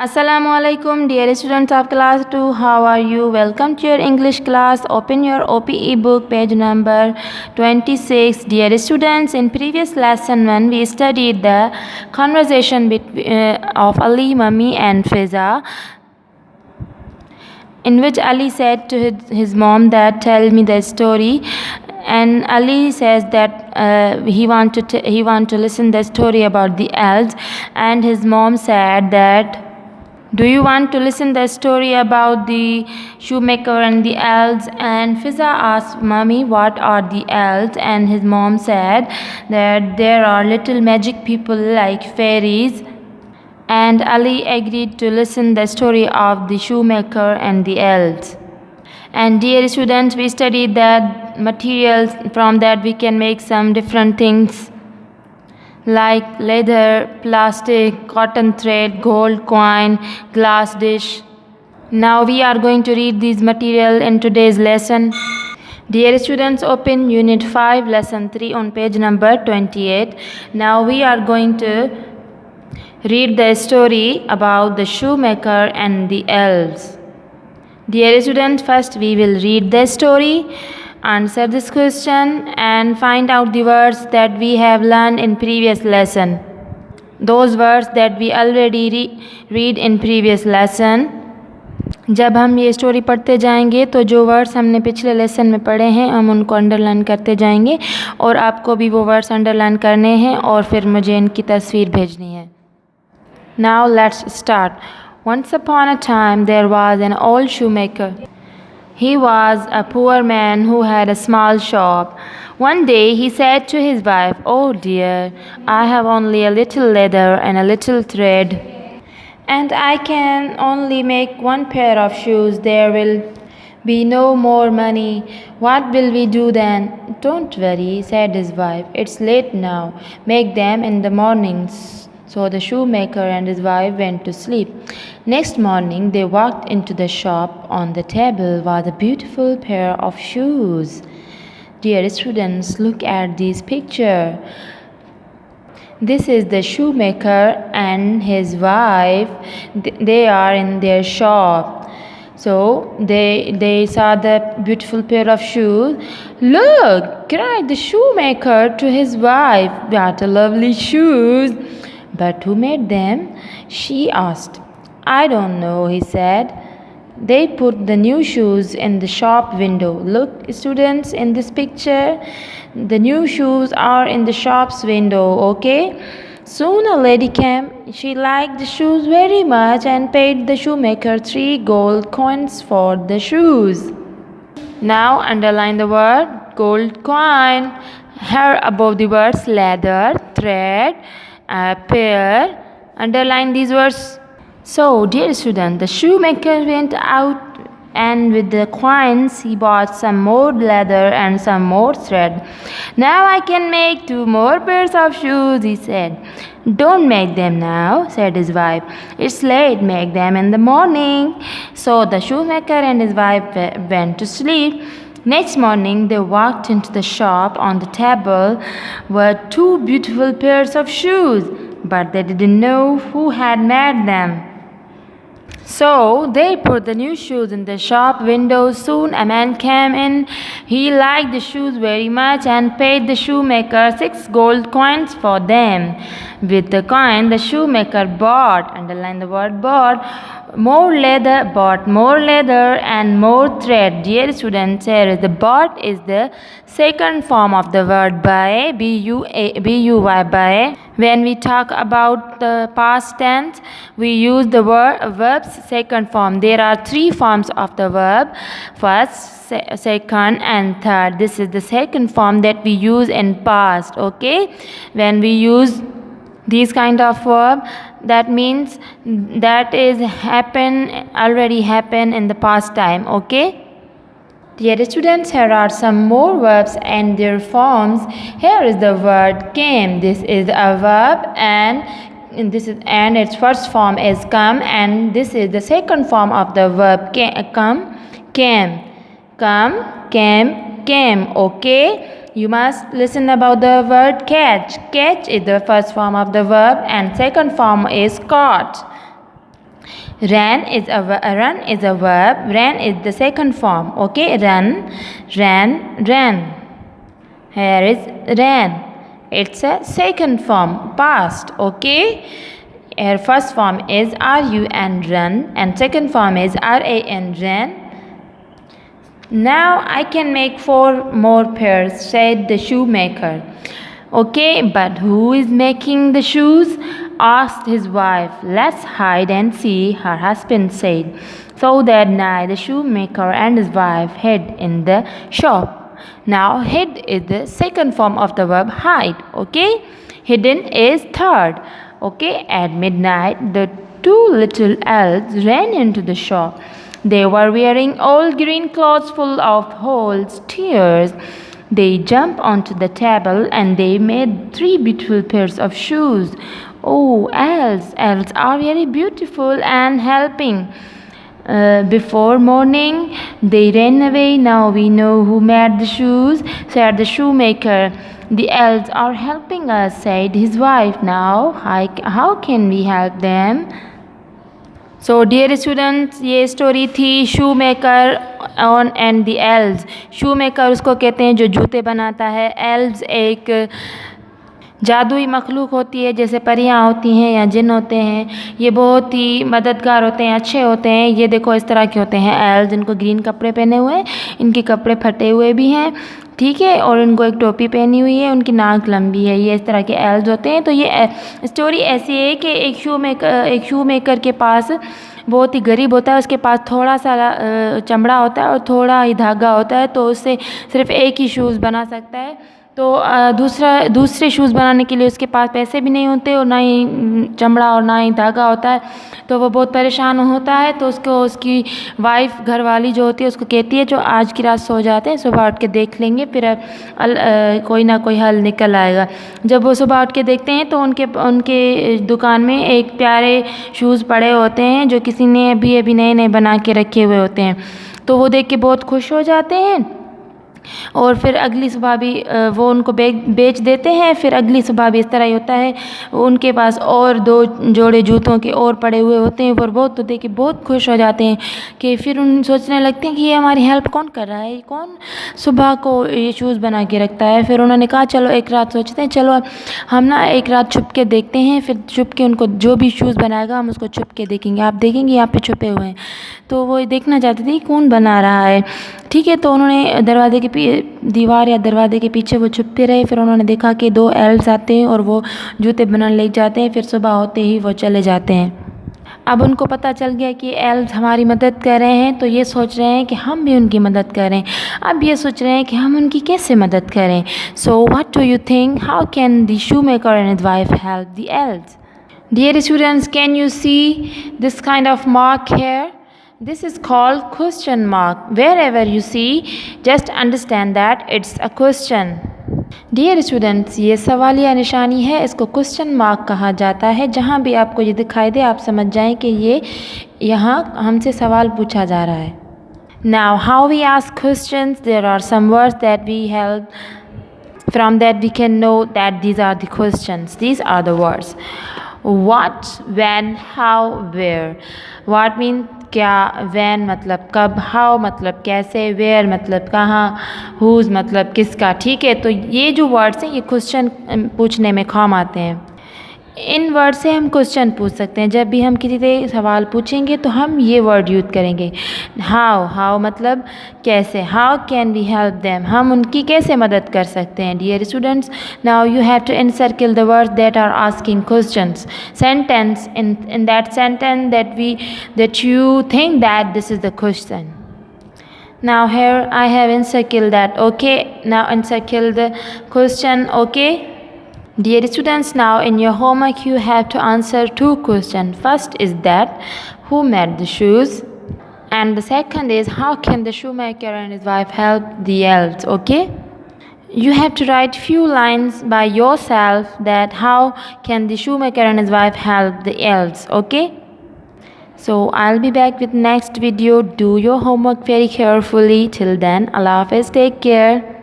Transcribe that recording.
Assalamu alaikum, dear students of class 2. How are you? Welcome to your English class. Open your OPE book, page number 26. Dear students, in previous lesson when we studied the conversation of Ali, Mummy and Fiza, in which Ali said to his mom that tell me the story, and Ali says that he want to listen the story about the elves, and his mom said that, do you want to listen the story about the shoemaker and the elves? And Fiza asked Mommy, what are the elves? And his mom said that there are little magic people like fairies. And Ali agreed to listen the story of the shoemaker and the elves. And dear students, we studied that materials, from that we can make some different things like leather, plastic, cotton thread, gold coin, glass dish. Now we are going to read these material in today's lesson. Dear students, open Unit 5, Lesson 3 on page number 28. Now we are going to read the story about the shoemaker and the elves. Dear students, first we will read the story, answer this question and find out the words that we have learned in previous lesson. Those words that we already read in previous lesson. जब हम ये story पढ़ते जाएंगे तो जो words हमने पिछले lesson में पढ़े हैं हम उनको अंडरलाइन करते जाएंगे और आपको भी वो वर्ड्स अंडरलाइन करने हैं और फिर मुझे इनकी तस्वीर भेजनी है. Now let's start. Once upon a time there was an old shoemaker. He was a poor man who had a small shop. One day he said to his wife, "Oh dear, I have only a little leather and a little thread, and I can only make one pair of shoes. There will be no more money. What will we do then?" "Don't worry," said his wife. "It's late now. Make them in the mornings." So the shoemaker and his wife went to sleep. Next morning they walked into the shop. On the table was a beautiful pair of shoes. Dear students, look at this picture. This is the shoemaker and his wife. They are in their shop. So they saw the beautiful pair of shoes. "Look," cried the shoemaker to his wife, "what a lovely shoes." "But who made them?" she asked. "I don't know," he said. They put the new shoes in the shop window. Look, students, in this picture, the new shoes are in the shop's window, okay? Soon a lady came. She liked the shoes very much and paid the shoemaker 3 gold coins for the shoes. Now underline the word gold coin. Here above the words leather, thread, pair, underline these words. So, dear student, the shoemaker went out and with the coins he bought some more leather and some more thread. "Now I can make 2 more pairs of shoes," he said. "Don't make them now," said his wife. "It's late, make them in the morning." So the shoemaker and his wife went to sleep. Next morning they walked into the shop. On the table were 2 beautiful pairs of shoes, but they didn't know who had made them. So they put the new shoes in the shop window. Soon a man came in. He liked the shoes very much and paid the shoemaker 6 gold coins for them. With the coin the shoemaker bought, underline the word bought, more leather and more thread. Dear students, here is the bought is the second form of the word buy, B-U-Y, buy. When we talk about the past tense, we use the verb's second form. There are 3 forms of the verb, first, second and third. This is the second form that we use in past, okay? When we use these kind of verb, that means that is already happened in the past time, okay? Dear students, here are some more verbs and their forms. Here is the word came. This is a verb and its first form is come, and this is the second form of the verb came, came, okay? You must listen about the word catch. Catch is the first form of the verb and second form is caught. Run is a verb. Ran is the second form. Okay, run, ran. Here is ran. It's a second form, past. Okay. Here first form is run, run, and second form is ran, ran. Now I can make 4 more pairs, said the shoemaker. Okay, but who is making the shoes? Asked his wife. Let's hide and see, her husband said. So that night the shoemaker and his wife hid in the shop. Now hid is the second form of the verb hide. Okay, hidden is third. Okay, at midnight the 2 little elves ran into the shop. They were wearing old green clothes full of holes, tears. They jumped onto the table and they made 3 beautiful pairs of shoes. Oh, elves are very beautiful and helping. Before morning, they ran away. Now we know who made the shoes, said the shoemaker. The elves are helping us, said his wife. Now, how can we help them? So dear students, ये story थी शू maker on and the elves. Shoe maker उसको कहते हैं जो जूते बनाता है. Elves एक जादुई मखलूक होती है, जैसे परियां होती हैं या जिन होते हैं. ये बहुत ही मददगार होते हैं, अच्छे होते हैं. ये देखो इस तरह के होते हैं एल्व्स. इनको ग्रीन कपड़े पहने हुए हैं, इनके कपड़े फटे हुए भी हैं, ठीक है, और इनको एक टोपी पहनी हुई है, उनकी नाक लंबी है. ये इस तरह के एल्व्स होते हैं. तो ये स्टोरी ऐसी है कि एक शू मेकर के पास बहुत ही गरीब होता है. उसके पास थोड़ा सा चमड़ा होता है और थोड़ा ही धागा होता है, तो उससे सिर्फ एक ही शूज़ बना सकता है. तो दूसरे शूज़ बनाने के लिए उसके पास पैसे भी नहीं होते और ना ही चमड़ा और ना ही धागा होता है. तो वो बहुत परेशान होता है. तो उसकी वाइफ, घरवाली जो होती है, उसको कहती है जो आज की रात सो जाते हैं, सुबह उठ के देख लेंगे, फिर कोई ना कोई हल निकल आएगा. जब वो सुबह उठ के देखते हैं तो उनके दुकान में एक प्यारे शूज़ पड़े होते हैं जो किसी ने अभी नए बना के रखे हुए होते हैं. तो वो देख के बहुत खुश हो जाते हैं और फिर अगली सुबह भी वो उनको बेच देते हैं. फिर अगली सुबह भी इस तरह ही होता है. उनके पास और 2 जोड़े जूतों के और पड़े हुए होते हैं. और बहुत तो देख के बहुत खुश हो जाते हैं कि फिर उन सोचने लगते हैं कि ये हमारी हेल्प कौन कर रहा है, कौन सुबह को ये शूज़ बना के रखता है. फिर उन्होंने कहा चलो एक रात सोचते हैं, चलो हम ना एक रात छुप के देखते हैं. फिर छुप के उनको जो भी शूज़ बनाएगा हम उसको छुप के देखेंगे. आप देखेंगे यहाँ पे छुपे हुए हैं. तो वो देखना चाहते थे कौन बना रहा है, ठीक है. तो उन्होंने दीवार या दरवाजे के पीछे वो छुपते रहे. फिर उन्होंने देखा कि 2 एल्व्स आते हैं और वो जूते बनाने ले जाते हैं. फिर सुबह होते ही वो चले जाते हैं. अब उनको पता चल गया कि एल्व्स हमारी मदद कर रहे हैं, तो ये सोच रहे हैं कि हम भी उनकी मदद करें. अब ये सोच रहे हैं कि हम उनकी कैसे मदद करें. So what do you think, how can the shoemaker and his wife help the elves? Dear students, can you see this kind of mark here? This is called question mark. Wherever you see, just understand that it's a question. Dear students, ये सवालिया निशानी है, इसको question mark कहा जाता है. जहाँ भी आपको ये दिखाई दे आप समझ जाएं कि ये यहाँ हमसे सवाल पूछा जा रहा है. Now how we ask questions, there are some words that we help. From that we can know that these are the questions. These are the words. What, when, how, where. What means क्या, when मतलब कब, how मतलब कैसे, where मतलब कहाँ, whose मतलब किसका, ठीक है. तो ये जो वर्ड्स हैं ये क्वेश्चन पूछने में काम आते हैं. इन वर्ड से हम क्वेश्चन पूछ सकते हैं. जब भी हम किसी से सवाल पूछेंगे तो हम ये वर्ड यूज़ करेंगे. हाउ मतलब कैसे. How can we help them, हम उनकी कैसे मदद कर सकते हैं. Dear students, now you have to encircle the words that are asking questions. Sentence in that sentence that you think that this is the question. Now here I have encircled that. Okay, now encircle the question. Okay, dear students, now in your homework you have to answer 2 questions. First is that who made the shoes, and the second is how can the shoemaker and his wife help the elves. Okay, you have to write few lines by yourself that how can the shoemaker and his wife help the elves. Okay, so I'll be back with next video. Do your homework very carefully. Till then, Allah Hafiz, take care.